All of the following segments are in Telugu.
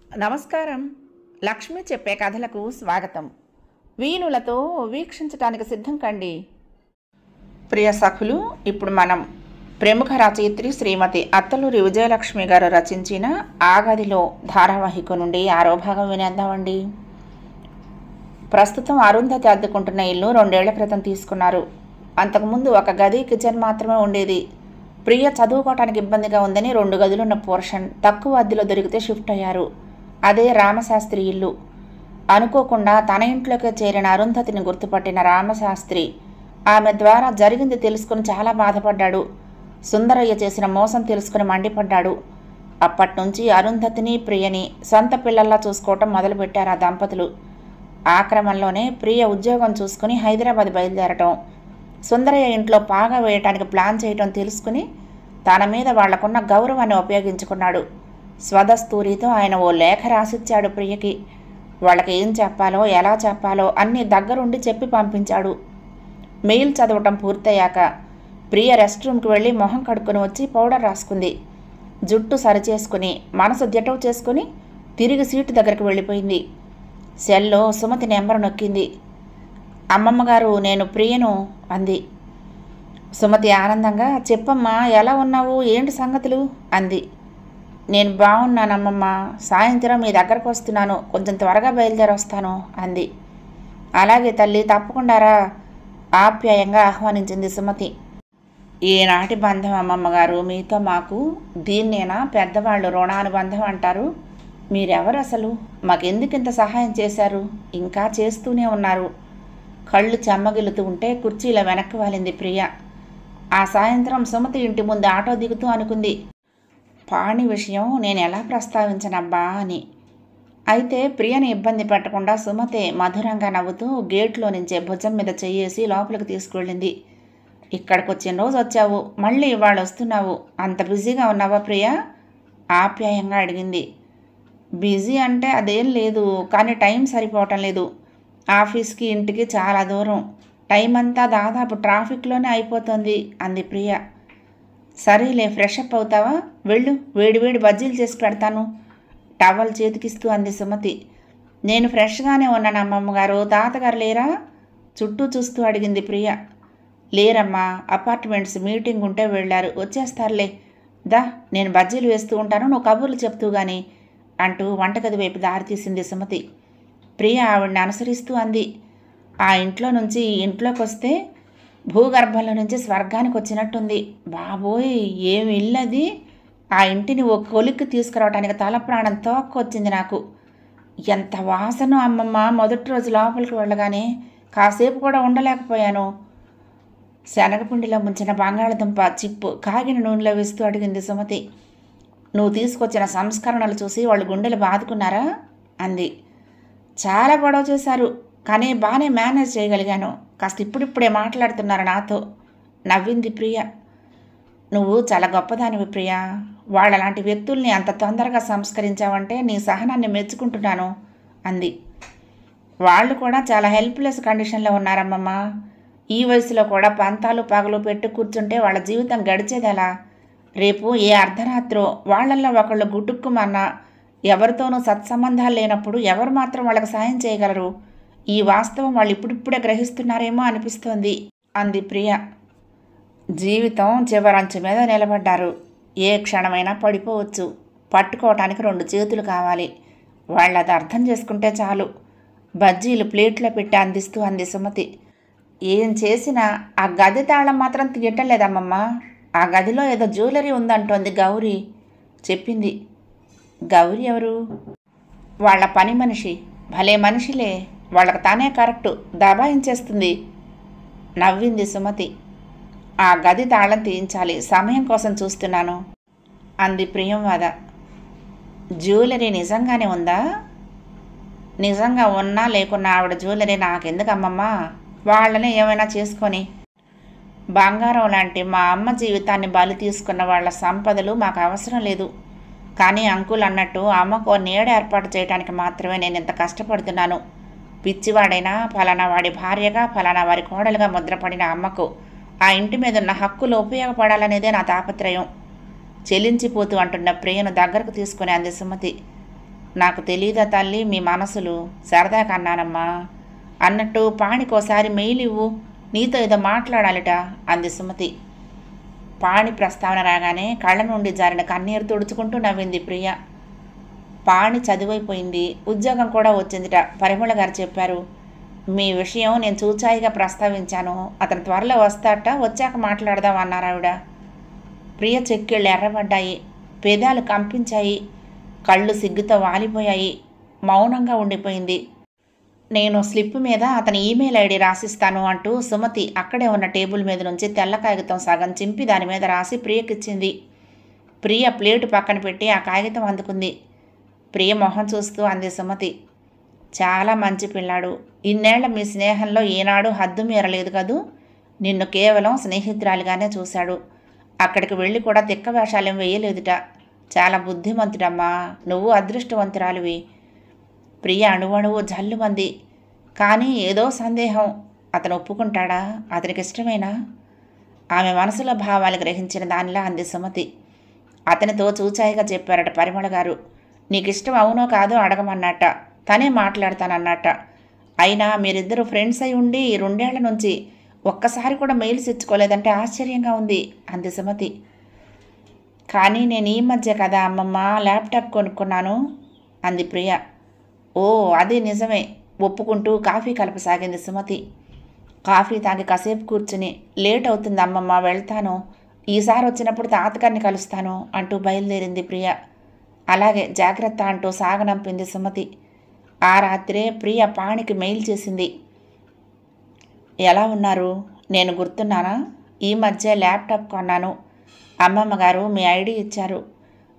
నమస్కారం. లక్ష్మి చెప్పే కథలకు స్వాగతం. వీణులతో వీక్షించటానికి సిద్ధం కండి. ప్రియ సఖులు, ఇప్పుడు మనం ప్రముఖ రచయిత్రి శ్రీమతి అత్తలూరి విజయలక్ష్మి గారు రచించిన ఆగదిలో ధారావాహిక నుండి 6వ భాగం వినేద్దామండి. ప్రస్తుతం అరుంధతి అద్దుకుంటున్న ఇల్లు 2 ఏళ్ల క్రితం తీసుకున్నారు. అంతకుముందు ఒక గది, కిచెన్ మాత్రమే ఉండేది. ప్రియ చదువుకోవటానికి ఇబ్బందిగా ఉందని 2 గదులున్న పోర్షన్ తక్కువ అద్దెలో దొరికితే షిఫ్ట్ అయ్యారు. అదే రామశాస్త్రి ఇల్లు. అనుకోకుండా తన ఇంట్లోకే చేరిన అరుంధతిని గుర్తుపట్టిన రామశాస్త్రి ఆమె ద్వారా జరిగింది తెలుసుకుని చాలా బాధపడ్డాడు. సుందరయ్య చేసిన మోసం తెలుసుకుని మండిపడ్డాడు. అప్పట్నుంచి అరుంధతిని, ప్రియని సొంత పిల్లల్లా చూసుకోవటం మొదలుపెట్టారు ఆ దంపతులు. ఆ క్రమంలోనే ప్రియ ఉద్యోగం చూసుకుని హైదరాబాద్ బయలుదేరటం, సుందరయ్య ఇంట్లో పాగా వేయటానికి ప్లాన్ చేయటం తెలుసుకుని తన మీద వాళ్లకున్న గౌరవాన్ని ఉపయోగించుకున్నాడు. స్వదస్తూరితో ఆయన ఓ లేఖ రాసిచ్చాడు ప్రియకి. వాళ్ళకి ఏం చెప్పాలో, ఎలా చెప్పాలో అన్నీ దగ్గరుండి చెప్పి పంపించాడు. మెయిల్ చదవటం పూర్తయ్యాక ప్రియ రెస్ట్ రూమ్కి వెళ్ళి మొహం కడుక్కొని వచ్చి పౌడర్ రాసుకుంది. జుట్టు సరిచేసుకుని మనసు దిటవు చేసుకుని తిరిగి సీటు దగ్గరికి వెళ్ళిపోయింది. సెల్లో సుమతి నెంబర్ నొక్కింది. అమ్మమ్మగారు, నేను ప్రియను అంది. సుమతి ఆనందంగా, చెప్పమ్మా, ఎలా ఉన్నావు, ఏంటి సంగతులు అంది. నేను బాగున్నానమ్మమ్మ, సాయంత్రం మీ దగ్గరకు వస్తున్నాను, కొంచెం త్వరగా బయలుదేరి వస్తాను అంది. అలాగే తల్లి, తప్పకుండా రా ఆప్యాయంగా ఆహ్వానించింది సుమతి. ఈనాటి బంధం అమ్మమ్మగారు, మీతో మాకు దీన్నేనా పెద్దవాళ్ళు రుణానుబంధం అంటారు? మీరెవరు అసలు? మాకెందుకింత సహాయం చేశారు? ఇంకా చేస్తూనే ఉన్నారు. కళ్ళు చెమ్మగిలుతూ ఉంటే కుర్చీలో వెనక్కి వాలింది ప్రియ. ఆ సాయంత్రం సుమతి ఇంటి ముందు ఆటో దిగుతూ అనుకుంది, పాణి విషయం నేను ఎలా ప్రస్తావించనబ్బా అని. అయితే ప్రియని ఇబ్బంది పెట్టకుండా సుమతే మధురంగా నవ్వుతూ గేట్లో నుంచే భుజం మీద చెయ్యేసి లోపలికి తీసుకువెళ్ళింది. ఇక్కడికి వచ్చిన రోజు వచ్చావు, మళ్ళీ ఇవాళ వస్తున్నావు, అంత బిజీగా ఉన్నావా ప్రియ? ఆప్యాయంగా అడిగింది. బిజీ అంటే అదేం లేదు, కానీ టైం సరిపోవటం లేదు. ఆఫీస్కి ఇంటికి చాలా దూరం, టైం అంతా దాదాపు ట్రాఫిక్లోనే అయిపోతుంది అంది ప్రియ. సరేలే, ఫ్రెష్ అప్ అవుతావా? వెళ్ళు, వేడివేడి బజ్జీలు చేసి పెడతాను టవల్ చేతికిస్తూ అంది సుమతి. నేను ఫ్రెష్గానే ఉన్నాను అమ్మమ్మగారు, తాతగారు లేరా? చుట్టూ చూస్తూ అడిగింది ప్రియ. లేరమ్మా, అపార్ట్మెంట్స్ మీటింగ్ ఉంటే వెళ్ళారు, వచ్చేస్తారులే. దా, నేను బజ్జీలు వేస్తూ ఉంటాను, నువ్వు కబుర్లు చెప్తూ గాని అంటూ వంటగది వైపు దారితీసింది సుమతి. ప్రియ ఆవిడ్ని అనుసరిస్తూ అంది. ఆ ఇంట్లో నుంచి ఈ ఇంట్లోకి వస్తే భూగర్భంలో నుంచి స్వర్గానికి వచ్చినట్టుంది. బాబోయ్, ఏమి ఇల్లది! ఆ ఇంటిని ఓ కొలిక్కి తీసుకురావడానికి తల ప్రాణం తోక్కొచ్చింది నాకు. ఎంత వాసన అమ్మమ్మ! మొదటి రోజు లోపలికి వెళ్ళగానే కాసేపు కూడా ఉండలేకపోయాను. శనగపిండిలో ముంచిన బంగాళదుంప చిప్పు కాగిన నూనెలో వేస్తూ అడిగింది సుమతి. నువ్వు తీసుకొచ్చిన సంస్కరణలు చూసి వాళ్ళు గుండెలు బాదుకున్నారా అంది. చాలా గొడవ చేశారు, కానీ బాగానే మేనేజ్ చేయగలిగాను. కాస్త ఇప్పుడిప్పుడే మాట్లాడుతున్నారు నాతో నవ్వింది ప్రియ. నువ్వు చాలా గొప్పదానివి ప్రియ. వాళ్ళలాంటి వ్యక్తుల్ని అంత తొందరగా సంస్కరించావంటే నీ సహనాన్ని మెచ్చుకుంటున్నాను అంది. వాళ్ళు కూడా చాలా హెల్ప్లెస్ కండిషన్లో ఉన్నారమ్మమ్మ. ఈ వయసులో కూడా పంతాలు పగలు పెట్టు కూర్చుంటే వాళ్ళ జీవితం గడిచేదెలా? రేపు ఏ అర్ధరాత్రో వాళ్ళల్లో ఒకళ్ళు గుట్టుక్కుమన్నా ఎవరితోనూ సత్సంబంధాలు లేనప్పుడు ఎవరు మాత్రం వాళ్ళకి సాయం చేయగలరు? ఈ వాస్తవం వాళ్ళు ఇప్పుడిప్పుడే గ్రహిస్తున్నారేమో అనిపిస్తోంది అంది ప్రియ. జీవితం చివరంచు మీద నిలబడ్డారు. ఏ క్షణమైనా పడిపోవచ్చు. పట్టుకోవటానికి 2 చేతులు కావాలి. వాళ్ళు అది అర్థం చేసుకుంటే చాలు. బజ్జీలు ప్లేట్లో పెట్టి అందిస్తూ అంది సుమతి. ఏం చేసినా ఆ గది తాళం మాత్రం తీయటం లేదమ్మమ్మ. ఆ గదిలో ఏదో జ్యువెలరీ ఉందంటోంది గౌరీ చెప్పింది. గౌరీ ఎవరు? వాళ్ళ పని మనిషి. భలే మనిషిలే, వాళ్ళకి తానే కరెక్టు, దబాయించేస్తుంది నవ్వింది సుమతి. ఆ గది తాళం తీయించాలి, సమయం కోసం చూస్తున్నాను అంది ప్రియంవాద. జ్యువెలరీ నిజంగానే ఉందా? నిజంగా ఉన్నా లేకున్నా ఆవిడ జ్యువెలరీ నాకెందుకమ్మమ్మా? వాళ్ళనే ఏమైనా చేసుకొని. బంగారం లాంటి మా అమ్మ జీవితాన్ని బలి తీసుకున్న వాళ్ళ సంపదలు మాకు అవసరం లేదు. కానీ అంకుల్ అన్నట్టు అమ్మకు నీడ ఏర్పాటు చేయడానికి మాత్రమే నేను ఇంత కష్టపడుతున్నాను. పిచ్చివాడైనా ఫలానా వాడి భార్యగా, ఫలానా వారి కోడలుగా ముద్రపడిన అమ్మకు ఆ ఇంటి మీద ఉన్న హక్కులు ఉపయోగపడాలనేదే నా తాపత్రయం. చెలించిపోతూ అంటున్న ప్రియను దగ్గరకు తీసుకుని అంది సుమతి. నాకు తెలీదా తల్లి మీ మనసులు, సరదా కన్నానమ్మా అన్నట్టు పాణికోసారి మెయిల్ ఇవ్వు, నీతో ఏదో మాట్లాడాలిట అంది సుమతి. పాణి ప్రస్తావన రాగానే కళ్ళ నుండి జారిన కన్నీరు తుడుచుకుంటూ నవ్వింది ప్రియ. పాణి చదువైపోయింది, ఉద్యోగం కూడా వచ్చిందిట. పరిమళ గారు చెప్పారు. మీ విషయం నేను చూచాయిగా ప్రస్తావించాను. అతను త్వరలో వస్తాట, వచ్చాక మాట్లాడదాం అన్నారావిడ. ప్రియ చెక్కిళ్ళు ఎర్రబడ్డాయి, పెదాలు కంపించాయి, కళ్ళు సిగ్గుతో వాలిపోయాయి. మౌనంగా ఉండిపోయింది. నేను స్లిప్ మీద అతని ఈమెయిల్ ఐడి రాసిస్తాను అంటూ సుమతి అక్కడే ఉన్న టేబుల్ మీద నుంచి తెల్ల కాగితం సగం చింపి దాని మీద రాసి ప్రియకిచ్చింది. ప్రియ ప్లేటు పక్కన పెట్టి ఆ కాగితం అందుకుంది. ప్రియ మొహం చూస్తూ అంది సుమతి, చాలా మంచి పిల్లాడు. ఇన్నేళ్ల మీ స్నేహంలో ఏనాడు హద్దు మీరలేదు కదూ. నిన్ను కేవలం స్నేహితురాలిగానే చూశాడు. అక్కడికి వెళ్ళి కూడా తిక్క వేషాలేం వేయలేదుట. చాలా బుద్ధిమంతుడమ్మా, నువ్వు అదృష్టవంతురాలివి. ప్రియ అణువణువు జల్లుమంది. కానీ ఏదో సందేహం. అతను ఒప్పుకుంటాడా? అతనికి ఇష్టమేనా? ఆమె మనసులో భావాలు గ్రహించిన దానిలా అంది సుమతి. అతనితో చూచాయిగా చెప్పారట పరిమళ గారు. నీకు ఇష్టం అవునో కాదో అడగమన్నట్ట, తనే మాట్లాడతానన్నట్ట. అయినా మీరిద్దరూ ఫ్రెండ్స్ అయి ఉండి 2 ఏళ్ల నుంచి ఒక్కసారి కూడా మెయిల్స్ ఇచ్చుకోలేదంటే ఆశ్చర్యంగా ఉంది అంది సుమతి. కానీ నేను ఈ మధ్య కదా అమ్మమ్మ ల్యాప్టాప్ కొనుక్కున్నాను అంది ప్రియ. ఓ అది నిజమే ఒప్పుకుంటూ కాఫీ కలపసాగింది సుమతి. కాఫీ తాగి కాసేపు కూర్చుని, లేట్ అవుతుంది అమ్మమ్మ, వెళ్తాను, ఈసారి వచ్చినప్పుడు తాతగారిని కలుస్తాను అంటూ బయలుదేరింది ప్రియ. అలాగే జాగ్రత్త అంటూ సాగనంపింది సుమతి. ఆ రాత్రే ప్రియ పాణికి మెయిల్ చేసింది. ఎలా ఉన్నారు? నేను గుర్తున్నానా? ఈ మధ్య ల్యాప్టాప్ కొన్నాను. అమ్మమ్మ గారు మీ ఐడి ఇచ్చారు.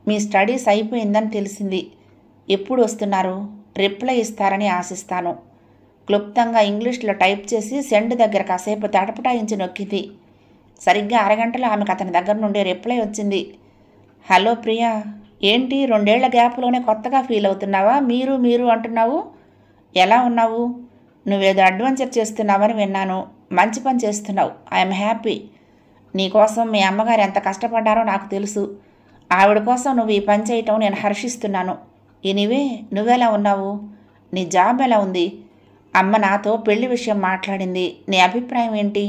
మీ స్టడీస్ అయిపోయిందని తెలిసింది. ఎప్పుడు వస్తున్నారు? రిప్లై ఇస్తారని ఆశిస్తాను. క్లుప్తంగా ఇంగ్లీష్లో టైప్ చేసి సెండ్ దగ్గర కాసేపు తటపటాయించి నొక్కింది. సరిగ్గా అరగంటలో ఆమెకు అతని దగ్గర నుండి రిప్లై వచ్చింది. హలో ప్రియా, ఏంటి 2 ఏళ్ల గ్యాప్లోనే కొత్తగా ఫీల్ అవుతున్నావా? మీరు అంటున్నావు. ఎలా ఉన్నావు? నువ్వేదో అడ్వెంచర్ చేస్తున్నావని విన్నాను. మంచి పని చేస్తున్నావు. I'm happy. నీకోసం మీ అమ్మగారు ఎంత కష్టపడ్డారో నాకు తెలుసు. ఆవిడ కోసం నువ్వు ఈ పని చేయటం నేను హర్షిస్తున్నాను. ఎనీవే, నువ్వెలా ఉన్నావు? నీ జాబ్ ఎలా ఉంది? అమ్మ నాతో పెళ్లి విషయం మాట్లాడింది. నీ అభిప్రాయం ఏంటి?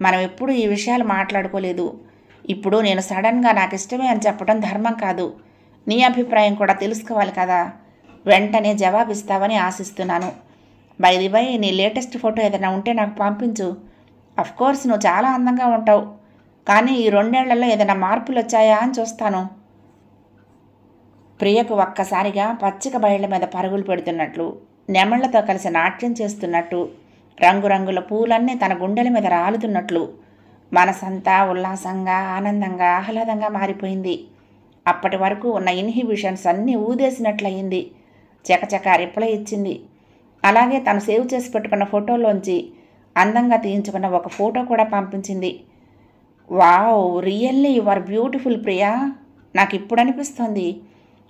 మనం ఎప్పుడూ ఈ విషయాలు మాట్లాడుకోలేదు. ఇప్పుడు నేను సడన్గా నాకు ఇష్టమే అని చెప్పడం ధర్మం కాదు. నీ అభిప్రాయం కూడా తెలుసుకోవాలి కదా. వెంటనే జవాబిస్తావని ఆశిస్తున్నాను. బై ది బై, నీ లేటెస్ట్ ఫోటో ఏదైనా ఉంటే నాకు పంపించు. అఫ్కోర్స్ నువ్వు చాలా అందంగా ఉంటావు, కానీ ఈ 2 ఏళ్లలో ఏదైనా మార్పులు వచ్చాయా అని చూస్తాను. ప్రియకు ఒక్కసారిగా పచ్చిక బయళ్ల మీద పరుగులు పెడుతున్నట్లు, నెమళ్లతో కలిసి నాట్యం చేస్తున్నట్టు, రంగురంగుల పూలన్నీ తన గుండెల మీద రాలుతున్నట్లు మనసంతా ఉల్లాసంగా, ఆనందంగా, ఆహ్లాదంగా మారిపోయింది. అప్పటి వరకు ఉన్న ఇన్హిబిషన్స్ అన్నీ ఊదేసినట్లయింది. చకచక రిప్లై ఇచ్చింది. అలాగే తను సేవ్ చేసి పెట్టుకున్న ఫోటోలోంచి అందంగా తీయించుకున్న ఒక ఫోటో కూడా పంపించింది. Wow, really you are beautiful Priya. నాకు ఇప్పుడు అనిపిస్తోంది,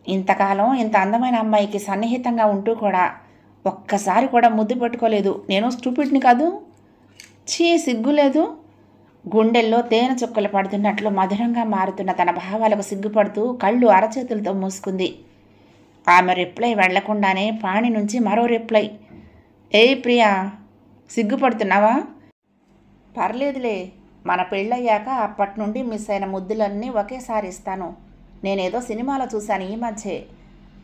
ఇంతకాలం ఇంత అందమైన అమ్మాయికి సన్నిహితంగా ఉంటూ కూడా ఒక్కసారి కూడా ముద్దు పెట్టుకోలేదు. నేను స్టూపిడ్ని కాదు. ఛీ, సిగ్గులేదు. గుండెల్లో తేనె చుక్కలు పడుతున్నట్లు మధురంగా మారుతున్న తన భావాలకు సిగ్గుపడుతూ కళ్ళు అరచేతులతో మూసుకుంది. ఆమె రిప్లై వెళ్లకుండానే పాణి నుంచి మరో రిప్లై. ఏయ్ ప్రియా, సిగ్గుపడుతున్నావా? పర్లేదులే, మన పెళ్ళయ్యాక అప్పటి నుండి మిస్ అయిన ముద్దులన్నీ ఒకేసారి ఇస్తాను. నేనేదో సినిమాలో చూశాను ఈ మధ్యే.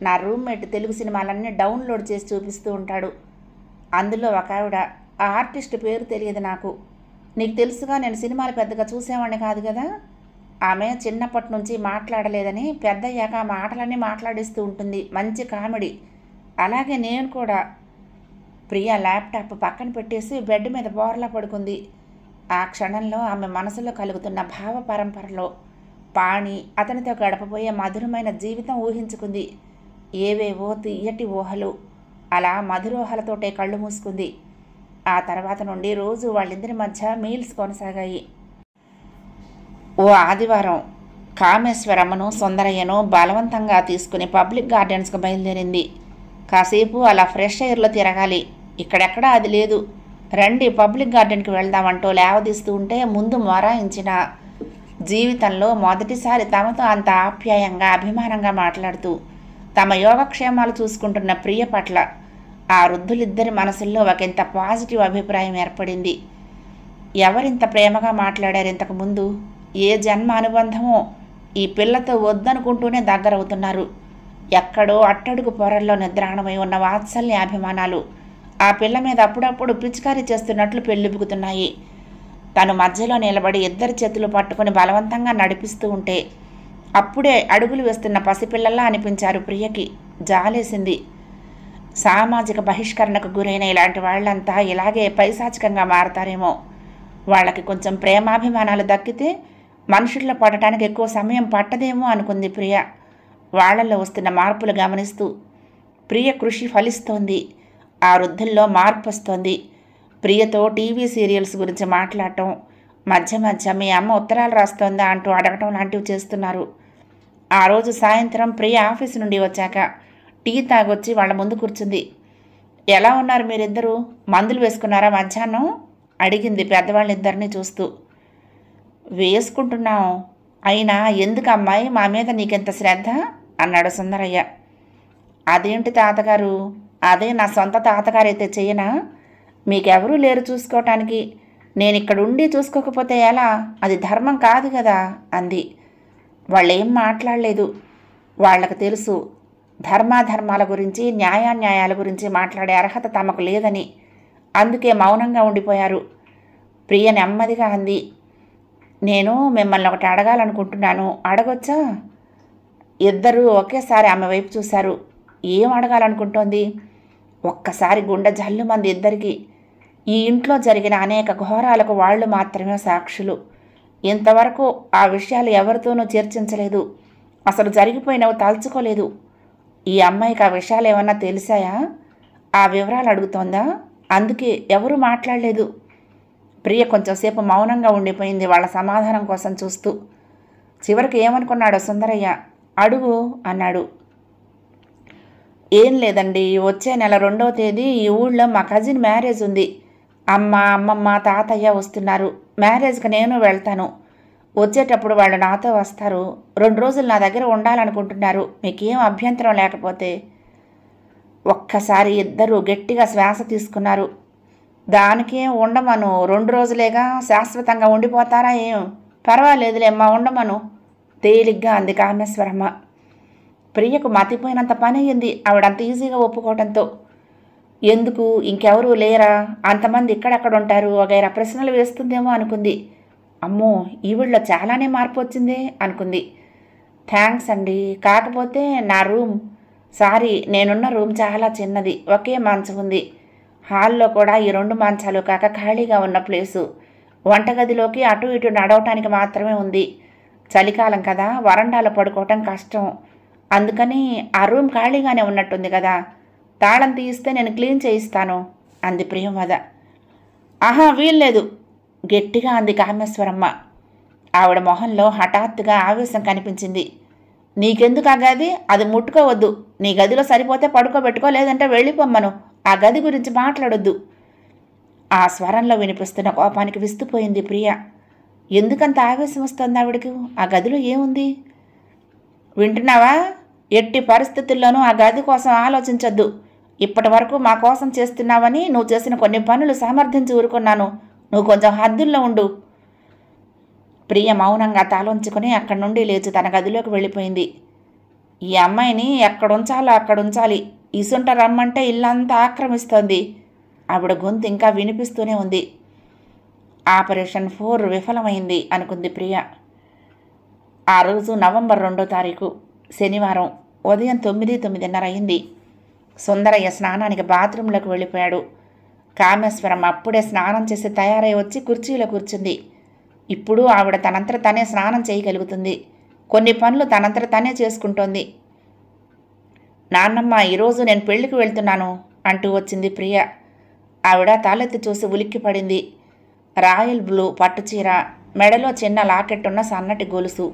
నా రూమ్మేట్ తెలుగు సినిమాలన్నీ డౌన్లోడ్ చేసి చూపిస్తూ ఉంటాడు. అందులో ఒక ఆవిడ, ఆ ఆర్టిస్ట్ పేరు తెలియదు నాకు. నీకు తెలుసుగా, నేను సినిమాలు పెద్దగా చూసేవాడిని కాదు కదా. ఆమె చిన్నప్పటి నుంచి మాట్లాడలేదని పెద్దయ్యాక ఆ మాటలన్నీ మాట్లాడిస్తూ ఉంటుంది. మంచి కామెడీ. అలాగే నేను కూడా. ప్రియ ల్యాప్టాప్ పక్కన పెట్టేసి బెడ్ మీద బోర్లా పడుకుంది. ఆ క్షణంలో ఆమె మనసులో కలుగుతున్న భావ పరంపరలో పాణి అతనితో గడపబోయే మధురమైన జీవితం ఊహించుకుంది. ఏవేవో తీయటి ఊహలు. అలా మధురోహలతోటే కళ్ళు మూసుకుంది. ఆ తర్వాత నుండి రోజు వాళ్ళిద్దరి మధ్య మీల్స్ కొనసాగాయి. ఓ ఆదివారం కామేశ్వరమ్మను, సుందరయ్యను బలవంతంగా తీసుకుని పబ్లిక్ గార్డెన్స్కి బయలుదేరింది. కాసేపు అలా ఫ్రెష్ ఎయిర్లో తిరగాలి, ఇక్కడెక్కడా అది లేదు, రండి పబ్లిక్ గార్డెన్కి వెళ్దామంటూ లేవదీస్తూ ఉంటే ముందు మొరాయించిన, జీవితంలో మొదటిసారి తమతో అంత ఆప్యాయంగా, అభిమానంగా మాట్లాడుతూ తమ యోగక్షేమాలు చూసుకుంటున్న ప్రియ పట్ల ఆ వృద్ధులిద్దరి మనసుల్లో ఒకంత పాజిటివ్ అభిప్రాయం ఏర్పడింది. ఎవరింత ప్రేమగా మాట్లాడారు ఇంతకుముందు? ఏ జన్మ అనుబంధమో ఈ పిల్లతో వద్దనుకుంటూనే దగ్గరవుతున్నారు. ఎక్కడో అట్టడుగు పొరల్లో నిద్రాణమై ఉన్న వాత్సల్య అభిమానాలు ఆ పిల్ల మీద అప్పుడప్పుడు పిచికారీ చేస్తున్నట్లు పెళ్ళిబుకుతున్నాయి. తను మధ్యలో నిలబడి ఇద్దరి చేతులు పట్టుకుని బలవంతంగా నడిపిస్తూ ఉంటే అప్పుడే అడుగులు వేస్తున్న పసిపిల్లల్లా అనిపించారు ప్రియకి. జాలేసింది. సామాజిక బహిష్కరణకు గురైన ఇలాంటి వాళ్ళంతా ఇలాగే పైశాచికంగా మారతారేమో. వాళ్ళకి కొంచెం ప్రేమాభిమానాలు దక్కితే మనుషుల్లో పడటానికి ఎక్కువ సమయం పట్టదేమో అనుకుంది ప్రియ. వాళ్లలో వస్తున్న మార్పులు గమనిస్తూ ప్రియ కృషి ఫలిస్తోంది. ఆ వృద్ధుల్లో మార్పు వస్తోంది. ప్రియతో టీవీ సీరియల్స్ గురించి మాట్లాడటం, మధ్య మధ్య మీ అమ్మ ఉత్తరాలు రాస్తోందా అంటూ అడగటం లాంటివి చేస్తున్నారు. ఆ రోజు సాయంత్రం ప్రియ ఆఫీసు నుండి వచ్చాక టీ తాగొచ్చి వాళ్ళ ముందు కూర్చుంది. ఎలా ఉన్నారు మీరిద్దరూ? మందులు వేసుకున్నారా మధ్యాహ్నం? అడిగింది పెద్దవాళ్ళిద్దరినీ చూస్తూ. వేసుకుంటున్నాం. అయినా ఎందుకు అమ్మాయి మా మీద నీకెంత శ్రద్ధ అన్నాడు సుందరయ్య. అదేంటి తాతగారు, అదే నా సొంత తాతగారైతే చెయ్యనా? మీకెవరూ లేరు చూసుకోవటానికి. నేను ఇక్కడ ఉండి చూసుకోకపోతే ఎలా? అది ధర్మం కాదు కదా అంది. వాళ్ళేం మాట్లాడలేదు. వాళ్లకు తెలుసు ధర్మాధర్మాల గురించి, న్యాయాన్యాయాల గురించి మాట్లాడే అర్హత తమకు లేదని. అందుకే మౌనంగా ఉండిపోయారు. ప్రియ నెమ్మదిగా అంది, నేను మిమ్మల్ని ఒకటి అడగాలనుకుంటున్నాను, అడగొచ్చా? ఇద్దరూ ఒకేసారి ఆమె వైపు చూశారు. ఏం అడగాలనుకుంటోంది? ఒక్కసారి గుండె జల్లుమంది ఇద్దరికి. ఈ ఇంట్లో జరిగిన అనేక ఘోరాలకు వాళ్ళు మాత్రమే సాక్షులు. ఇంతవరకు ఆ విషయాలు ఎవరితోనూ చర్చించలేదు. అసలు జరిగిపోయినవి తలుచుకోలేదు. ఈ అమ్మాయికి ఆ విషయాలు ఏమన్నా తెలిసాయా? ఆ వివరాలు అడుగుతోందా? అందుకే ఎవరూ మాట్లాడలేదు. ప్రియ కొంచెంసేపు మౌనంగా ఉండిపోయింది వాళ్ళ సమాధానం కోసం చూస్తూ. చివరికి ఏమనుకున్నాడో సుందరయ్య. అడుగు అన్నాడు. ఏం లేదండి, వచ్చే నెల 2వ తేదీ ఈ ఊళ్ళో మా కజిన్ మ్యారేజ్ ఉంది. అమ్మ, అమ్మమ్మ, తాతయ్య వస్తున్నారు. మ్యారేజ్కి నేను వెళ్తాను. వచ్చేటప్పుడు వాళ్ళు నాతో వస్తారు. 2 రోజులు నా దగ్గర ఉండాలనుకుంటున్నారు. మీకేం అభ్యంతరం లేకపోతే. ఒక్కసారి ఇద్దరు గట్టిగా శ్వాస తీసుకున్నారు. దానికేం ఉండమను, 2 రోజులేగా, శాశ్వతంగా ఉండిపోతారా ఏం? పర్వాలేదులేమ్మా, ఉండమను తేలిగ్గా అంది కామేశ్వరమ్మ. ప్రియకు మతిపోయినంత పని అయ్యింది ఆవిడంత ఈజీగా ఒప్పుకోవడంతో. ఎందుకు, ఇంకెవరూ లేరా? అంతమంది ఇక్కడెక్కడ ఉంటారు? వగైరా ప్రశ్నలు వేస్తుందేమో అనుకుంది. అమ్మో, ఈవిళ్ళలో చాలానే మార్పు వచ్చిందే అనుకుంది. థ్యాంక్స్ అండి, కాకపోతే నా రూమ్, సారీ, నేనున్న రూమ్ చాలా చిన్నది. ఒకే మంచం ఉంది. హాల్లో కూడా ఈ 2 మంచాలు కాక ఖాళీగా ఉన్న ప్లేసు. వంటగదిలోకి అటు ఇటు నడవటానికి మాత్రమే ఉంది. చలికాలం కదా, వరండాలో పడుకోవటం కష్టం. అందుకని ఆ రూమ్ ఖాళీగానే ఉన్నట్టుంది కదా, తాళం తీయిస్తే నేను క్లీన్ చేయిస్తాను అంది ప్రియమద. ఆహా, వీల్లేదు గట్టిగా అంది కామేశ్వరమ్మ. ఆవిడ మొహంలో హఠాత్తుగా ఆవేశం కనిపించింది. నీకెందుకు ఆ గది? అది ముట్టుకోవద్దు. నీ గదిలో సరిపోతే పడుకోబెట్టుకో, లేదంటే వెళ్ళిపోమ్మను. ఆ గది గురించి మాట్లాడొద్దు. ఆ స్వరంలో వినిపిస్తున్న కోపానికి విస్తుపోయింది ప్రియ. ఎందుకంత ఆవేశం వస్తుంది ఆవిడకు? ఆ గదిలో ఏముంది? వింటున్నావా? ఎట్టి పరిస్థితుల్లోనూ ఆ గది కోసం ఆలోచించొద్దు. ఇప్పటి వరకు మా కోసం చేస్తున్నావని నువ్వు చేసిన కొన్ని పనులు సమర్థించి ఊరుకున్నాను. నువ్వు కొంచెం హద్దుల్లో ఉండు. ప్రియ మౌనంగా తలొంచుకుని అక్కడి నుండి లేచి తన గదిలోకి వెళ్ళిపోయింది. ఈ అమ్మాయిని ఎక్కడుంచాలో అక్కడుంచాలి. ఇసుంట రమ్మంటే ఇల్లంతా ఆక్రమిస్తోంది. ఆవిడ గొంతు ఇంకా వినిపిస్తూనే ఉంది. ఆపరేషన్ 4 విఫలమైంది అనుకుంది ప్రియ. ఆ రోజు నవంబర్ 2వ తారీఖు శనివారం ఉదయం 9:30 అయింది. సుందరయ్య స్నానానికి బాత్రూంలోకి వెళ్ళిపోయాడు. కామేశ్వరం అప్పుడే స్నానం చేసి తయారై వచ్చి కుర్చీలో కూర్చుంది. ఇప్పుడు ఆవిడ తనంతట తనే స్నానం చేయగలుగుతుంది. కొన్ని పనులు తనంతట తనే చేసుకుంటోంది. నాన్నమ్మ, ఈరోజు నేను పెళ్లికి వెళ్తున్నాను అంటూ వచ్చింది ప్రియ. ఆవిడ తలెత్తి చూసి ఉలిక్కిపడింది. రాయల్ బ్లూ పట్టుచీర, మెడలో చిన్న లాకెట్టున్న సన్నటి గొలుసు,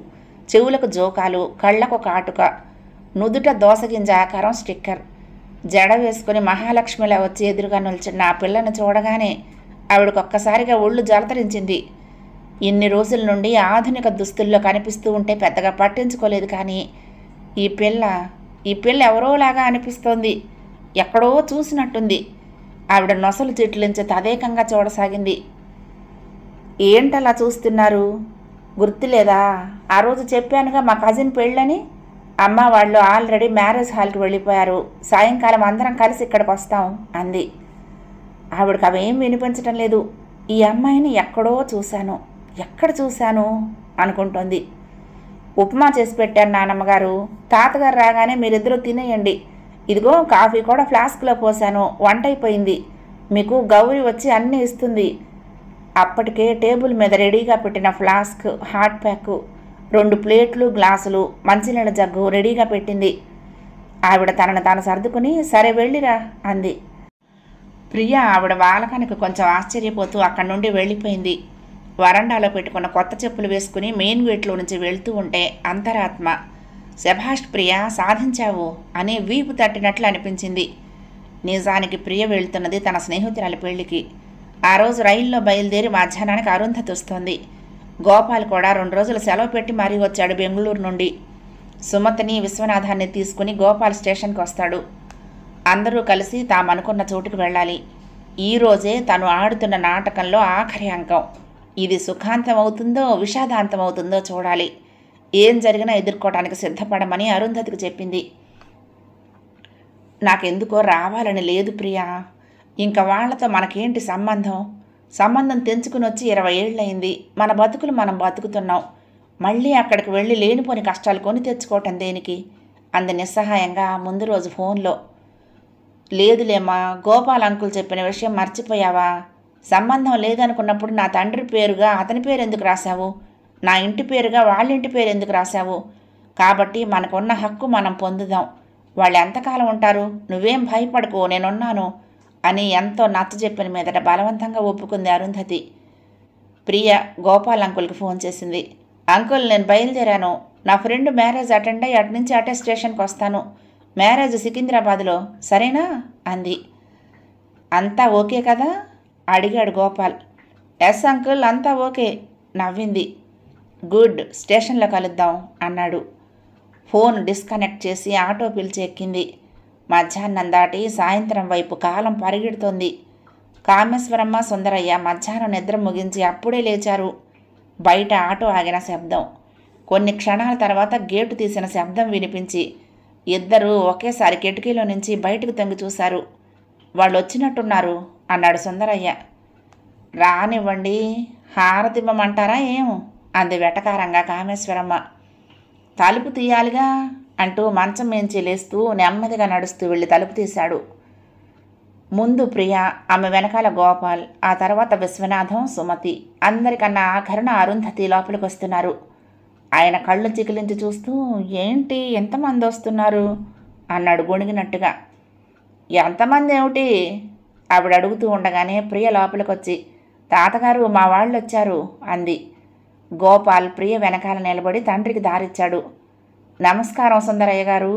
చెవులకు జోకాలు, కళ్ళకు కాటుక, నుదుట దోసగింజ ఆకారం స్టిక్కర్, జడ వేసుకుని మహాలక్ష్మిలా వచ్చి ఎదురుగా నిల్చున్న ఆ పిల్లను చూడగానే ఆవిడకొక్కసారిగా ఒళ్ళు జలతరించింది. ఇన్ని రోజుల నుండి ఆధునిక దుస్తుల్లో కనిపిస్తూ ఉంటే పెద్దగా పట్టించుకోలేదు. కానీ ఈ పిల్ల ఈ పిల్ల ఎవరోలాగా అనిపిస్తోంది, ఎక్కడో చూసినట్టుంది. ఆవిడ నొసలు చిట్లించి తదేకంగా చూడసాగింది. ఏంటలా చూస్తున్నారు? గుర్తులేదా? ఆ రోజు చెప్పానుగా మా కజిన్ పెళ్ళని. అమ్మ వాళ్ళు ఆల్రెడీ మ్యారేజ్ హాల్కి వెళ్ళిపోయారు. సాయంకాలం అందరం కలిసి ఇక్కడికి వస్తాం అంది. ఆవిడకి అవేం వినిపించటం లేదు. ఈ అమ్మాయిని ఎక్కడో చూశాను, ఎక్కడ చూశాను అనుకుంటోంది. ఉప్మా చేసి పెట్టాను నానమ్మగారు. తాతగారు రాగానే మీరిద్దరూ తినేయండి. ఇదిగో కాఫీ కూడా ఫ్లాస్క్లో పోసాను. వంట అయిపోయింది. మీకు గౌరీ వచ్చి అన్నీ ఇస్తుంది. అప్పటికే టేబుల్ మీద రెడీగా పెట్టిన ఫ్లాస్క్, హాట్ ప్యాకు, 2 ప్లేట్లు, గ్లాసులు, మంచినీళ్ళ జగ్గు రెడీగా పెట్టింది. ఆవిడ తనను తాను సర్దుకుని సరే వెళ్ళిరా అంది. ప్రియ ఆవిడ వాలకానికి కొంచెం ఆశ్చర్యపోతూ అక్కడి నుండి వెళ్ళిపోయింది. వరండాలో పెట్టుకున్న కొత్త చెప్పులు వేసుకుని మెయిన్ గేట్లో నుంచి వెళ్తూ ఉంటే అంతరాత్మ శభాష్ ప్రియ, సాధించావు అని వీపు తట్టినట్లు అనిపించింది. నిజానికి ప్రియ వెళ్తున్నది తన స్నేహితురాలి పెళ్లికి. ఆ రోజు రైల్లో బయలుదేరి మధ్యాహ్నానికి అరుంధతి వస్తోంది. గోపాల్ కూడా 2 రోజులు సెలవు పెట్టి మరీ వచ్చాడు బెంగళూరు నుండి. సుమతిని, విశ్వనాథాన్ని తీసుకుని గోపాల్ స్టేషన్కి వస్తాడు. అందరూ కలిసి తామనుకున్న చోటుకు వెళ్ళాలి. ఈరోజే తను ఆడుతున్న నాటకంలో ఆఖరి అంకం. ఇది సుఖాంతం అవుతుందో విషాదాంతం అవుతుందో చూడాలి. ఏం జరిగినా ఎదుర్కోవడానికి సిద్ధపడమని అరుంధతికి చెప్పింది. నాకెందుకో రావాలని లేదు ప్రియా. ఇంకా వాళ్లతో మనకేంటి సంబంధం? సంబంధం తెంచుకుని వచ్చి 20 ఏళ్ళయింది. మన బతుకులు మనం బతుకుతున్నాం. మళ్ళీ అక్కడికి వెళ్ళి లేనిపోని కష్టాలు కొని తెచ్చుకోవటం దేనికి అంది నిస్సహాయంగా ముందు రోజు ఫోన్లో. లేదులేమ్మా, గోపాల్ అంకుల్ చెప్పిన విషయం మర్చిపోయావా? సంబంధం లేదనుకున్నప్పుడు నా తండ్రి పేరుగా అతని పేరు ఎందుకు రాశావు? నా ఇంటి పేరుగా వాళ్ళ ఇంటి పేరు ఎందుకు రాశావు? కాబట్టి మనకున్న హక్కు మనం పొందుదాం. వాళ్ళు ఎంతకాలం ఉంటారు? నువ్వేం భయపడకు, నేనున్నాను అని ఎంతో నచ్చజెప్పిన మీదట బలవంతంగా ఒప్పుకుంది అరుంధతి. ప్రియ గోపాల్ అంకుల్కి ఫోన్ చేసింది. అంకుల్, నేను బయలుదేరాను. నా ఫ్రెండ్ మ్యారేజ్ అటెండ్ అయ్యి అటునుంచి అటే స్టేషన్కి వస్తాను. మ్యారేజ్ సికింద్రాబాద్లో, సరేనా అంది. అంతా ఓకే కదా అడిగాడు గోపాల్. ఎస్ అంకుల్, అంతా ఓకే నవ్వింది. గుడ్, స్టేషన్లో కలుద్దాం అన్నాడు. ఫోన్ డిస్కనెక్ట్ చేసి ఆటో పిలిచి ఎక్కింది. మధ్యాహ్నం దాటి సాయంత్రం వైపు కాలం పరిగెడుతోంది. కామేశ్వరమ్మ, సుందరయ్య మధ్యాహ్నం నిద్ర ముగించి అప్పుడే లేచారు. బయట ఆటో ఆగిన శబ్దం, కొన్ని క్షణాల తర్వాత గేటు తీసిన శబ్దం వినిపించి ఇద్దరూ ఒకేసారి కిటికీలో నుంచి బయటకు తొంగి చూశారు. వాళ్ళు వచ్చినట్టున్నారు అన్నాడు సుందరయ్య. రానివ్వండి, హారతివ్వమంటారా ఏం అంది వెటకారంగా కామేశ్వరమ్మ. తలుపు తీయాలిగా అంటూ మంచం మించి లేస్తూ నెమ్మదిగా నడుస్తూ వెళ్ళి తలుపు తీశాడు. ముందు ప్రియ, ఆమె వెనకాల గోపాల్, ఆ తర్వాత విశ్వనాథం, సుమతి, అందరికన్నా ఆఖరణ అరుంధతి లోపలికి వస్తున్నారు. ఆయన కళ్ళు చికిలించి చూస్తూ ఏంటి ఎంతమంది వస్తున్నారు అన్నాడు గొణిగినట్టుగా. ఎంతమంది ఏమిటి ఆవిడ అడుగుతూ ఉండగానే ప్రియ లోపలికి వచ్చి తాతగారు మా వాళ్ళు వచ్చారు అంది. గోపాల్ ప్రియ వెనకాల నిలబడి తండ్రికి దారిచ్చాడు. నమస్కారం సుందరయ్య గారు.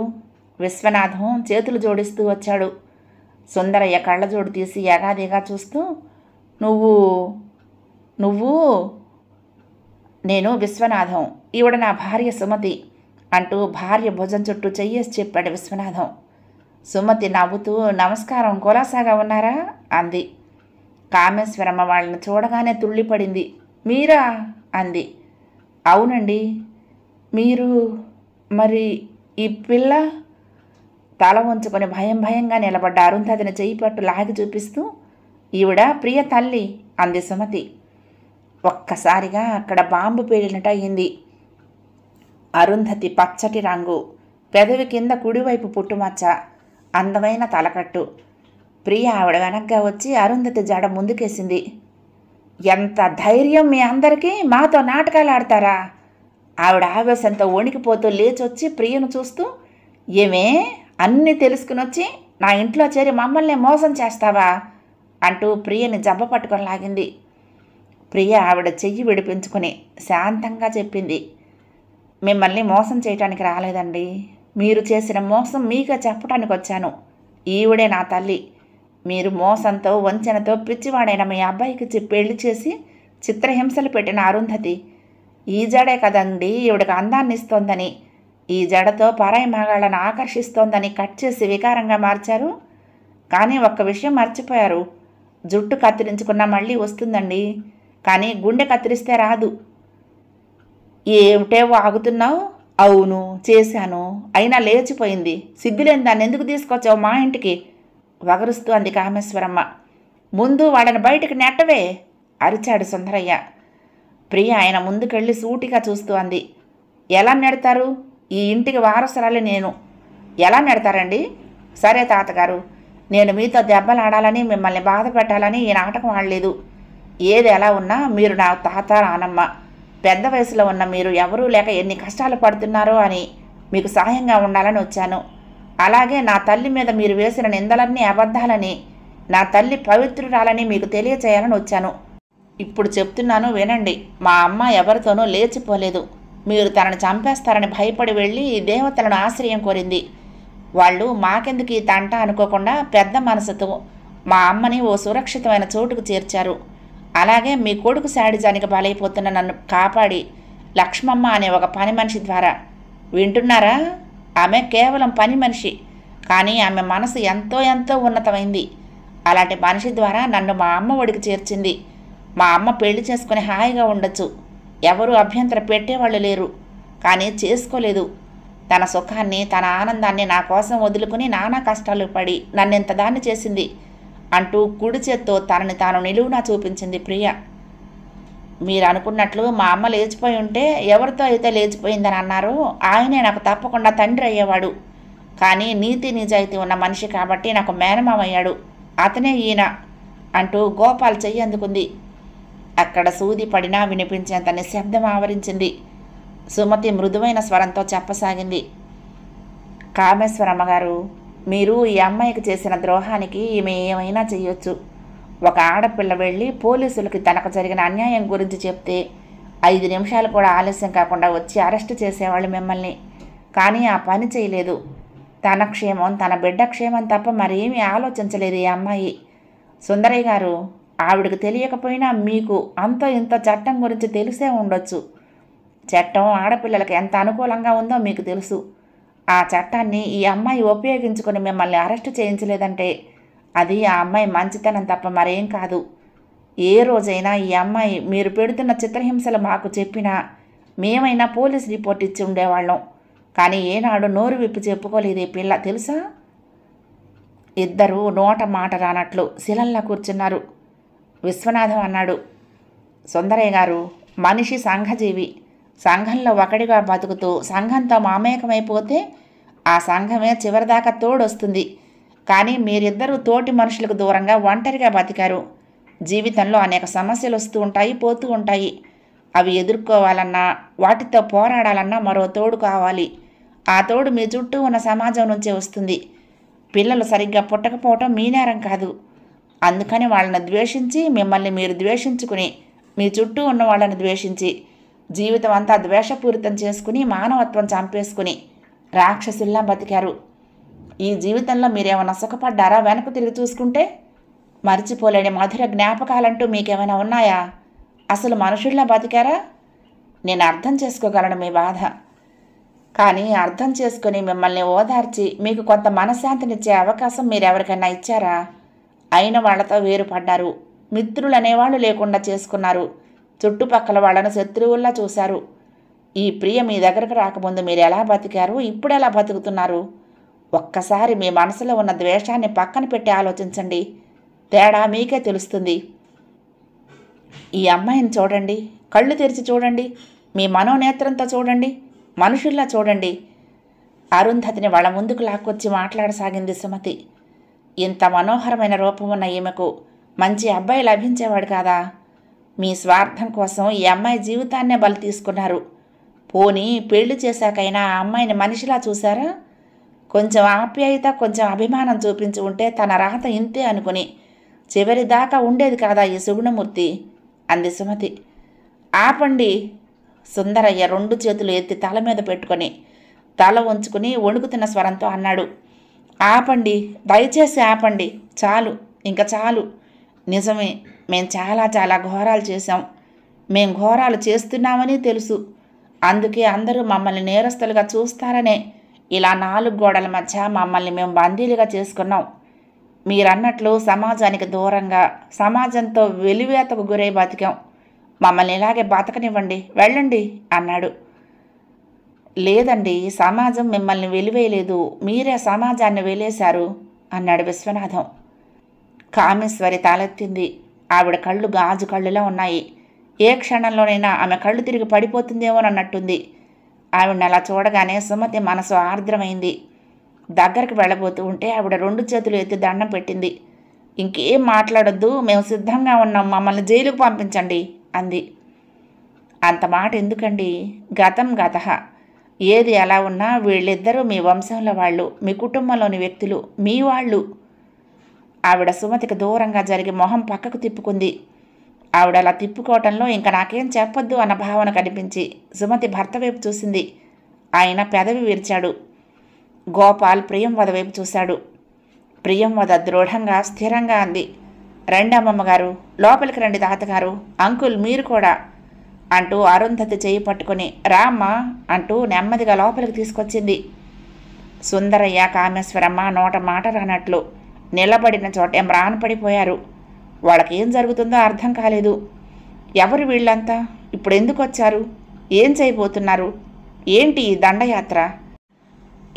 విశ్వనాథం చేతులు జోడిస్తూ వచ్చాడు. సుందరయ్య కళ్ళజోడు తీసి యగాదిగా చూస్తూ నువ్వు నువ్వు నేను విశ్వనాథం, ఈవిడ నా భార్య సుమతి అంటూ భార్య భుజం చుట్టూ చెయ్యేసి చెప్పాడు విశ్వనాథం. సుమతి నవ్వుతూ నమస్కారం, కులాసాగా ఉన్నారా అంది. కామేశ్వరమ్మ వాళ్ళని చూడగానే తుళ్ళిపడింది. మీరా అంది. అవునండి. మీరు మరి ఈ పిల్ల? తల వంచుకొని భయంగా నిలబడ్డ అరుంధతిని చెయ్యి పట్టు లాగి చూపిస్తూ ఈవిడ ప్రియ తల్లి అంది సుమతి. ఒక్కసారిగా అక్కడ బాంబు పేలినట్టు అయింది. అరుంధతి పచ్చటి రంగు, పెదవి కింద కుడివైపు పుట్టుమచ్చ, అందమైన తలకట్టు. ప్రియ ఆవిడ వెనక్గా వచ్చి అరుంధతి జడ ముందుకేసింది. ఎంత ధైర్యం మీ అందరికీ, మాతో నాటకాలు ఆడతారా? ఆవిడ ఆవేశంతో వణికిపోతూ లేచొచ్చి ప్రియను చూస్తూ ఏమే అన్నీ తెలుసుకుని వచ్చి నా ఇంట్లో చేరి మమ్మల్ని మోసం చేస్తావా అంటూ ప్రియని జబ్బ పట్టుకొని లాగింది. ప్రియ ఆవిడ చెయ్యి విడిపించుకుని శాంతంగా చెప్పింది. మిమ్మల్ని మోసం చేయటానికి రాలేదండి. మీరు చేసిన మోసం మీకే చెప్పడానికి వచ్చాను. ఈవిడే నా తల్లి. మీరు మోసంతో వంచనతో పిచ్చివాడైన మీ అబ్బాయికి పెళ్లి చేసి చిత్రహింసలు పెట్టిన అరుంధతి ఈ జడే కదండి ఈవిడకి అందాన్ని ఇస్తోందని ఈ జడతో పరాయి మగాళ్ళను ఆకర్షిస్తోందని కట్ చేసి వికారంగా మార్చారు. కానీ ఒక్క విషయం మర్చిపోయారు. జుట్టు కత్తిరించుకున్నా మళ్ళీ వస్తుందండి, కానీ గుండె కత్తిరిస్తే రాదు. ఏమిటేవో ఆగుతున్నావు? అవును చేశాను, అయినా లేచిపోయింది. సిగ్గులేని దాన్ని ఎందుకు తీసుకొచ్చావు మా ఇంటికి? వగరుస్తూ అంది కామేశ్వరమ్మ. ముందు వాళ్ళని బయటికి నెట్టవే అరిచాడు సుందరయ్య. ప్రియ ఆయన ముందుకెళ్ళి సూటిగా చూస్తూ అంది. ఎలా నెడతారు? ఈ ఇంటికి వారసురాలి నేను. ఎలా నెడతారండి? సరే తాతగారు, నేను మీతో దెబ్బలాడాలని మిమ్మల్ని బాధ పెట్టాలని ఈ నాటకం ఆడలేదు. ఏది ఎలా ఉన్నా మీరు నా తాత నానమ్మ. పెద్ద వయసులో ఉన్న మీరు ఎవరూ లేక ఎన్ని కష్టాలు పడుతున్నారో అని మీకు సహాయంగా ఉండాలని వచ్చాను. అలాగే నా తల్లి మీద మీరు వేసిన నిందలన్నీ అబద్ధాలని, నా తల్లి పవిత్రురాలని మీకు తెలియచేయాలని వచ్చాను. ఇప్పుడు చెప్తున్నాను వినండి. మా అమ్మ ఎవరితోనూ లేచిపోలేదు. మీరు తనని చంపేస్తారని భయపడి వెళ్ళి దేవతలను ఆశ్రయం కోరింది. వాళ్ళు మాకెందుకు ఈ తంట అనుకోకుండా పెద్ద మనసుతో మా అమ్మని ఓ సురక్షితమైన చోటుకు చేర్చారు. అలాగే మీ కొడుకు శాడిజానికి బలైపోతున్న నన్ను కాపాడి లక్ష్మమ్మ అనే ఒక పని మనిషి ద్వారా, వింటున్నారా? ఆమె కేవలం పని మనిషి, కానీ ఆమె మనసు ఎంతో ఎంతో ఉన్నతమైంది. అలాంటి మనిషి ద్వారా నన్ను మా అమ్మ ఒడికి చేర్చింది. మా అమ్మ పెళ్లి చేసుకుని హాయిగా ఉండొచ్చు, ఎవరూ అభ్యంతరం పెట్టేవాళ్ళు లేరు. కానీ చేసుకోలేదు. తన సుఖాన్ని తన ఆనందాన్ని నా కోసం వదులుకుని నానా కష్టాలు పడి నన్నెంత దాన్ని చేసింది అంటూ కుడి చేత్తో తనని తాను నిలువునా చూపించింది ప్రియ. మీరు అనుకున్నట్లు మా అమ్మ లేచిపోయి ఉంటే ఎవరితో అయితే లేచిపోయిందని అన్నారో ఆయనే నాకు తప్పకుండా తండ్రి అయ్యేవాడు. కానీ నీతి నిజాయితీ ఉన్న మనిషి కాబట్టి నాకు మేనమామయ్యాడు. అతనే ఈయన అంటూ గోపాల్ చెయ్యి అందుకుంది. అక్కడ సూది పడినా వినిపించేంత నిశ్శబ్దం ఆవరించింది. సుమతి మృదువైన స్వరంతో చెప్పసాగింది. కామేశ్వరమ్మ గారు, మీరు ఈ అమ్మాయికి చేసిన ద్రోహానికి ఈమె ఏమైనా చెయ్యొచ్చు. ఒక ఆడపిల్ల వెళ్ళి పోలీసులకి తనకు జరిగిన అన్యాయం గురించి చెప్తే 5 నిమిషాలు కూడా ఆలస్యం కాకుండా వచ్చి అరెస్ట్ చేసేవాళ్ళు మిమ్మల్ని. కానీ ఆ పని చేయలేదు. తన క్షేమం, తన బిడ్డ క్షేమం తప్ప మరేమీ ఆలోచించలేదు ఈ అమ్మాయి. సుందరయ్య గారు, ఆవిడకు తెలియకపోయినా మీకు అంతో ఇంతో చట్టం గురించి తెలిసే ఉండొచ్చు. చట్టం ఆడపిల్లలకు ఎంత అనుకూలంగా ఉందో మీకు తెలుసు. ఆ చట్టాన్ని ఈ అమ్మాయి ఉపయోగించుకొని మిమ్మల్ని అరెస్టు చేయించలేదంటే అది ఆ అమ్మాయి మంచితనం తప్ప మరేం కాదు. ఏ రోజైనా ఈ అమ్మాయి మీరు పెడుతున్న చిత్రహింసలు మాకు చెప్పినా మేమైనా పోలీస్ రిపోర్ట్ ఇచ్చి ఉండేవాళ్ళం. కానీ ఏనాడు నోరు విప్పి చెప్పుకోలేదు ఈ పిల్ల, తెలుసా? ఇద్దరూ నోట మాట రానట్లు శిలల్లా కూర్చున్నారు. విశ్వనాథం అన్నాడు. సుందరయ్య గారు, మనిషి సంఘజీవి. సంఘంలో ఒకడిగా బతుకుతూ సంఘంతో మామేకమైపోతే ఆ సంఘమే చివరిదాకా తోడొస్తుంది. కానీ మీరిద్దరూ తోటి మనుషులకు దూరంగా ఒంటరిగా బతికారు. జీవితంలో అనేక సమస్యలు వస్తూ ఉంటాయి, పోతూ ఉంటాయి. అవి ఎదుర్కోవాలన్నా వాటితో పోరాడాలన్నా మరో తోడు కావాలి. ఆ తోడు మీ చుట్టూ ఉన్న సమాజం నుంచే వస్తుంది. పిల్లలు సరిగ్గా పుట్టకపోవటం మీ నేరం కాదు. అందుకని వాళ్ళని ద్వేషించి మిమ్మల్ని మీరు ద్వేషించుకుని మీ చుట్టూ ఉన్న వాళ్ళని ద్వేషించి జీవితం అంతా ద్వేషపూరితం చేసుకుని మానవత్వం చంపేసుకుని రాక్షసుల్లా బతికారు. ఈ జీవితంలో మీరేమైనా సుఖపడ్డారా? వెనక్కు తిరిగి చూసుకుంటే మర్చిపోలేని మధుర జ్ఞాపకాలంటూ మీకేమైనా ఉన్నాయా? అసలు మనుషుల్లా బతికారా? నేను అర్థం చేసుకోగలను మీ బాధ. కానీ అర్థం చేసుకుని మిమ్మల్ని ఓదార్చి మీకు కొంత మనశ్శాంతినిచ్చే అవకాశం మీరెవరికైనా ఇచ్చారా? అయిన వాళ్లతో వేరుపడ్డారు. మిత్రులు అనేవాళ్ళు లేకుండా చేసుకున్నారు. చుట్టుపక్కల వాళ్ళను శత్రువుల్లా చూశారు. ఈ ప్రియ మీ దగ్గరకు రాకముందు మీరు ఎలా బతికారు, ఇప్పుడు ఎలా బతుకుతున్నారు? ఒక్కసారి మీ మనసులో ఉన్న ద్వేషాన్ని పక్కన పెట్టి ఆలోచించండి. తేడా మీకే తెలుస్తుంది. ఈ అమ్మాయిని చూడండి, కళ్ళు తెరిచి చూడండి, మీ మనోనేత్రంతో చూడండి, మనుషుల్లా చూడండి. అరుంధతిని వాళ్ళ ముందుకు లాక్కొచ్చి మాట్లాడసాగింది సుమతి. ఇంత మనోహరమైన రూపం ఉన్న ఈమెకు మంచి అబ్బాయి లభించేవాడు కాదా? మీ స్వార్థం కోసం ఈ అమ్మాయి జీవితాన్నే బలి తీసుకున్నారు. పోనీ పెళ్లి చేశాకైనా ఆ అమ్మాయిని మనిషిలా చూసారా? కొంచెం ఆప్యాయత, కొంచెం అభిమానం చూపించి ఉంటే తన రాత ఇంతే అనుకుని చివరి దాకా ఉండేది కాదా ఈ సుగుణమూర్తి? అంది సుమతి. ఆపండి! సుందరయ్య 2 చేతులు ఎత్తి తల మీద పెట్టుకొని తల ఉంచుకుని వణుకుతున్న స్వరంతో అన్నాడు. ఆపండి, దయచేసి ఆపండి. చాలు, ఇంకా చాలు. నిజమే, మేం చాలా చాలా ఘోరాలు చేశాం. మేం ఘోరాలు చేస్తున్నామని తెలుసు. అందుకే అందరూ మమ్మల్ని నేరస్తులుగా చూస్తారనే ఇలా 4 గోడల మధ్య మమ్మల్ని మేము బందీలుగా చేసుకున్నాం. మీరన్నట్లు సమాజానికి దూరంగా, సమాజంతో వెలివేతకు గురై బతికాం. మమ్మల్ని ఇలాగే బతకనివ్వండి, వెళ్ళండి అన్నాడు. లేదండి, సమాజం మిమ్మల్ని వెలివేయలేదు, మీరే సమాజాన్ని వెలేశారు అన్నాడు విశ్వనాథం. కామేశ్వరి తలెత్తింది. ఆవిడ కళ్ళు గాజు కళ్ళులా ఉన్నాయి. ఏ క్షణంలోనైనా ఆమె కళ్ళు తిరిగి పడిపోతుందేమోనన్నట్టుంది. ఆవిడని అలా చూడగానే సుమతి మనసు ఆర్ద్రమైంది. దగ్గరికి వెళ్ళబోతూ ఉంటే ఆవిడ 2 చేతులు ఎత్తి దండం పెట్టింది. ఇంకేం మాట్లాడొద్దు, మేము సిద్ధంగా ఉన్నాం, మమ్మల్ని జైలుకు పంపించండి అంది. అంత మాట ఎందుకండి? గతం గతః. ఏది ఎలా ఉన్నా వీళ్ళిద్దరూ మీ వంశంలో వాళ్ళు, మీ కుటుంబంలోని వ్యక్తులు, మీ వాళ్ళు. ఆవిడ సుమతికి దూరంగా జరిగి మొహం పక్కకు తిప్పుకుంది. ఆవిడ అలా తిప్పుకోవటంలో ఇంకా నాకేం చెప్పొద్దు అన్న భావన కనిపించి సుమతి భర్త వైపు చూసింది. ఆయన పెదవి విరిచాడు. గోపాల్ ప్రియంవద వైపు చూశాడు. ప్రియంవద దృఢంగా స్థిరంగా అంది. రండి అమ్మమ్మగారు, లోపలికి రండి తాతగారు, అంకుల్ మీరు కూడా అంటూ అరుంధతి చేయి పట్టుకుని రామ్మా అంటూ నెమ్మదిగా లోపలికి తీసుకొచ్చింది. సుందరయ్య, కామేశ్వరమ్మ నోట మాట రానట్లు నిలబడిన చోటే మ్రానపడిపోయారు. వాళ్ళకేం జరుగుతుందో అర్థం కాలేదు. ఎవరు వీళ్ళంతా? ఇప్పుడు ఎందుకు వచ్చారు? ఏం చేయబోతున్నారు? ఏంటి ఈ దండయాత్ర?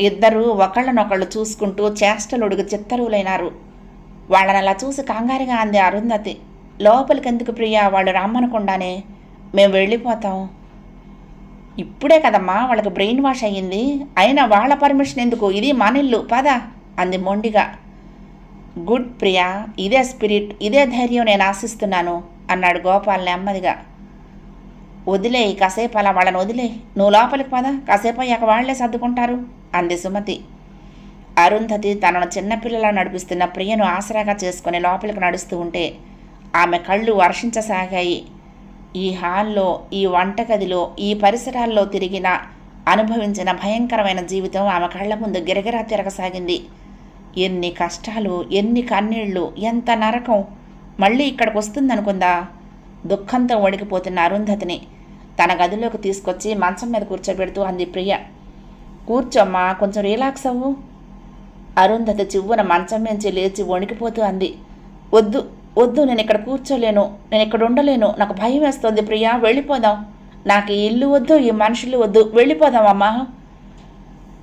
ఇద్దరూ ఒకళ్ళనొకళ్ళు చూసుకుంటూ చేష్టలుడుగు చిత్తరువులైనారు. వాళ్ళని అలా చూసి కంగారుగా అంది అరుంధతి. లోపలికెందుకు ప్రియా, వాళ్ళు రమ్మనకుండానే మేము వెళ్ళిపోతాం. ఇప్పుడే కదమ్మా వాళ్ళకి బ్రెయిన్ వాష్ అయ్యింది, అయినా వాళ్ళ పర్మిషన్ ఎందుకు? ఇది మనిల్లు, పద అంది మొండిగా. గుడ్ ప్రియా, ఇదే స్పిరిట్, ఇదే ధైర్యం నేను ఆశిస్తున్నాను అన్నాడు గోపాల్ నెమ్మదిగా. వదిలే, కాసేపు అలా వాళ్ళని వదిలే, నువ్వు లోపలికి పద, కాసేపు అయ్యాక వాళ్లే సర్దుకుంటారు అంది సుమతి. అరుంధతి తనను చిన్నపిల్లలా నడిపిస్తున్న ప్రియను ఆసరాగా చేసుకుని లోపలికి నడుస్తూ ఉంటే ఆమె కళ్ళు వర్షించసాగాయి. ఈ హాల్లో, ఈ వంటగదిలో, ఈ పరిసరాల్లో తిరిగిన, అనుభవించిన భయంకరమైన జీవితం ఆమె కళ్ళ ముందు గిరగిరా తిరగసాగింది. ఎన్ని కష్టాలు, ఎన్ని కన్నీళ్లు, ఎంత నరకం మళ్ళీ ఇక్కడికి వస్తుందనుకుందా? దుఃఖంతో వణికిపోతున్న అరుంధతిని తన గదిలోకి తీసుకొచ్చి మంచం మీద కూర్చోబెడుతూ అంది ప్రియ. కూర్చోమ్మా, కొంచెం రిలాక్స్ అవ్వు. అరుంధతి చివ్వున మంచం నుంచి లేచి వణికిపోతూ అంది. వద్దు వద్దు, నేను ఇక్కడ కూర్చోలేను, నేను ఇక్కడ ఉండలేను, నాకు భయం వేస్తుంది ప్రియా, వెళ్ళిపోదాం. నాకు ఈ ఇల్లు వద్దు, ఈ మనుషులు వద్దు, వెళ్ళిపోదామమ్మా.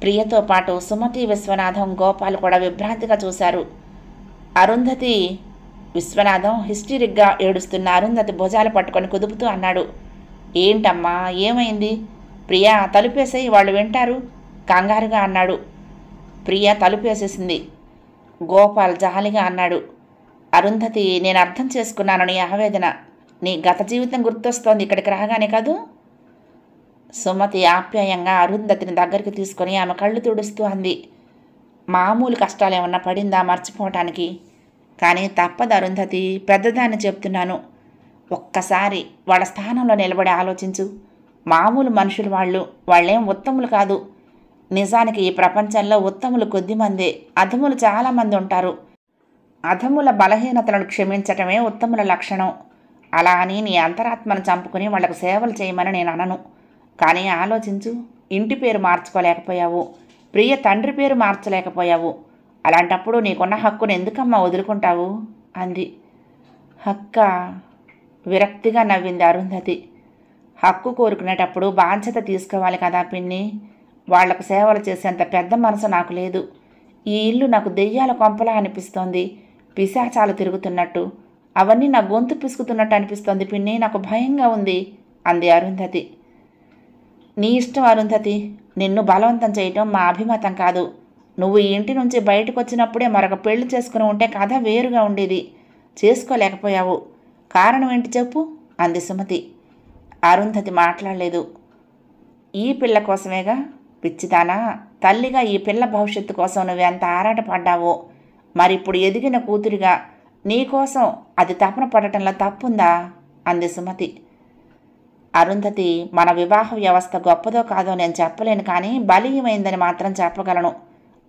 ప్రియతో పాటు సుమతి, విశ్వనాథం, గోపాల్ కూడా విభ్రాంతిగా చూశారు. అరుంధతి. విశ్వనాథం హిస్టరిక్గా ఏడుస్తున్న అరుంధతి భుజాలు పట్టుకొని కుదుపుతూ అన్నాడు. ఏంటమ్మా, ఏమైంది? ప్రియా తలుపేసేయి, వాళ్ళు వింటారు కంగారుగా అన్నాడు. ప్రియ తలుపేసేసింది. గోపాల్ జాలిగా అన్నాడు. అరుంధతి, నేను అర్థం చేసుకున్నాను నీ ఆవేదన. నీ గత జీవితం గుర్తొస్తోంది ఇక్కడికి రాగానే కదూ? సుమతి ఆప్యాయంగా అరుంధతిని దగ్గరికి తీసుకొని ఆమె కళ్ళు తుడుస్తూ అంది. మామూలు కష్టాలేమన్నా పడిందా మర్చిపోవటానికి? కానీ తప్పదు అరుంధతి, పెద్దదాన్ని చెప్తున్నాను. ఒక్కసారి వాళ్ళ స్థానంలో నిలబడి ఆలోచించు. మామూలు మనుషులు వాళ్ళు, వాళ్ళేం ఉత్తములు కాదు. నిజానికి ఈ ప్రపంచంలో ఉత్తములు కొద్దిమందే, అధములు చాలామంది ఉంటారు. అధముల బలహీనతలను క్షమించటమే ఉత్తముల లక్షణం. అలా అని నీ అంతరాత్మను చంపుకుని వాళ్లకు సేవలు చేయమని నేను అనను. కానీ ఆలోచించు, ఇంటి పేరు మార్చుకోలేకపోయావు, ప్రియ తండ్రి పేరు మార్చలేకపోయావు. అలాంటప్పుడు నీకున్న హక్కును ఎందుకమ్మా వదులుకుంటావు అంది. హక్క? విరక్తిగా నవ్వింది అరుంధతి. హక్కు కోరుకునేటప్పుడు బాధ్యత తీసుకోవాలి కదా పిన్ని. వాళ్లకు సేవలు చేసేంత పెద్ద మనసు నాకు లేదు. ఈ ఇల్లు నాకు దెయ్యాల కొంపలా అనిపిస్తోంది, పిశాచాలు తిరుగుతున్నట్టు, అవన్నీ నా గొంతు పిసుకుతున్నట్టు అనిపిస్తోంది పిన్ని, నాకు భయంగా ఉంది అంది అరుంధతి. నీ ఇష్టం అరుంధతి, నిన్ను బలవంతం చేయటం మా అభిమతం కాదు. నువ్వు ఈ ఇంటి నుంచి బయటకు వచ్చినప్పుడే మరొక పెళ్లి చేసుకుని ఉంటే కథ వేరుగా ఉండేది. చేసుకోలేకపోయావు. కారణం ఏంటి చెప్పు అంది సుమతి. అరుంధతి మాట్లాడలేదు. ఈ పిల్ల కోసమేగా పిచ్చిదానా, తల్లిగా ఈ పిల్ల భవిష్యత్తు కోసం నువ్వెంత ఆరాటపడ్డావో, మరిప్పుడు ఎదిగిన కూతురిగా నీకోసం అది తపన పడటంలో తప్పుందా అంది సుమతి. అరుంధతి, మన వివాహ వ్యవస్థ గొప్పదో కాదో నేను చెప్పలేను, కానీ బలీయమైందని మాత్రం చెప్పగలను.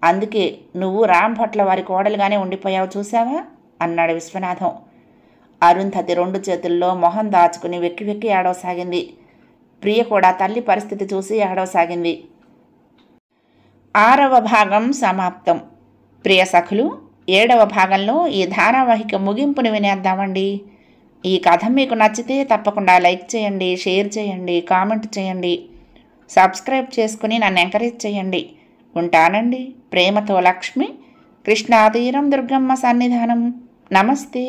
అందుకే నువ్వు రామ్ భట్ల వారి కోడలుగానే ఉండిపోయావు, చూసావా అన్నాడు విశ్వనాథం. అరుంధతి 2 చేతుల్లో మొహం దాచుకుని వెక్కి వెక్కి ఏడవసాగింది. ప్రియ కూడా తల్లి పరిస్థితి చూసి ఏడవసాగింది. 6వ భాగం సమాప్తం. ప్రియ సఖులు, 7వ భాగంలో ఈ ధారావాహిక ముగింపుని వినేద్దామండి. ఈ కథ మీకు నచ్చితే తప్పకుండా లైక్ చేయండి, షేర్ చేయండి, కామెంట్ చేయండి, సబ్స్క్రైబ్ చేసుకుని నన్ను ఎంకరేజ్ చేయండి. ఉంటానండి. ప్రేమతో లక్ష్మి, కృష్ణాతీరం దుర్గమ్మ సన్నిధానం. నమస్తే.